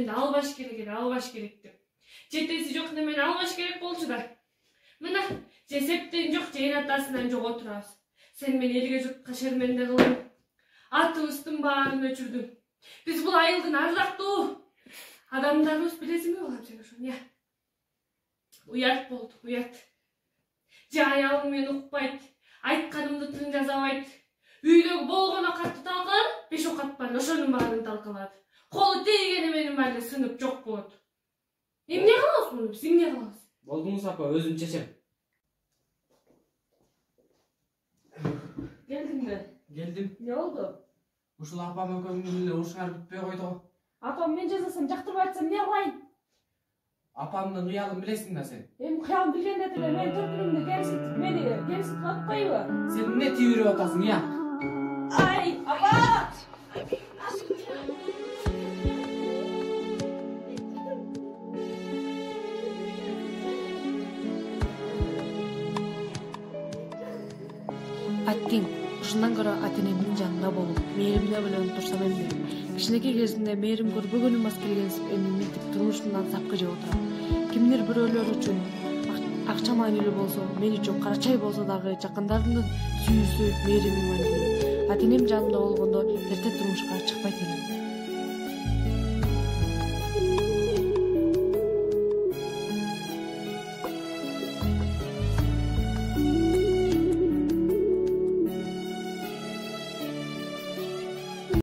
эле албаш керек деп. Жетеси жок немени албаш керек болчу да. Мына же септен жок, же атасынан жок отурабыз. Сен мени элге журтка шерменде кылып, атыбыздын баарын өчүрдүң. Биз бул айылдын ардактуу адамдарыбыз, билесиңби балам сен ошону? Уят болду, уят. Же аялым мени укпайт, айтканымды тың жазабайт. Үйдөгү болгоно катты талкалады, 5 окат бар, ошонун баарын талкалады. Колу тийгени менин баары сынып жок болот. Эмне кылабыз муну биз, эмне кылабыз? Болдуңуз апа, өзүм чечем. Келдиңби? Келдим. Не болду? Ушул апам экөөңүн эле урушуңар бүтпөй койду го. Апам мен жазасам жактырбай атсам эмне кылайын? Апамдын кыялын билесиң да сен. Эми кыялын билгенде деле мен төркүнүмдү кемситип атпайбы? Сен эмне тийирип атасың, я? Ай, апа! Аттиң, ушундан көрө ата-энемдин жанында болуп, мээримде беле турсам эмне? Кичинекей кезимде мээрим көрбөгөнүм аз келген эми мынтип турмушумдан сапкы жеп отурам. Кимдир бирөөлөр үчүн акча маанилүү болсо, мен үчүн кара чай болсо дагы жакындарымдын сүйүүсү, мээримин маанилүү. Ата-энем жанымда болгондо эрте турмушка чыкпайт элем.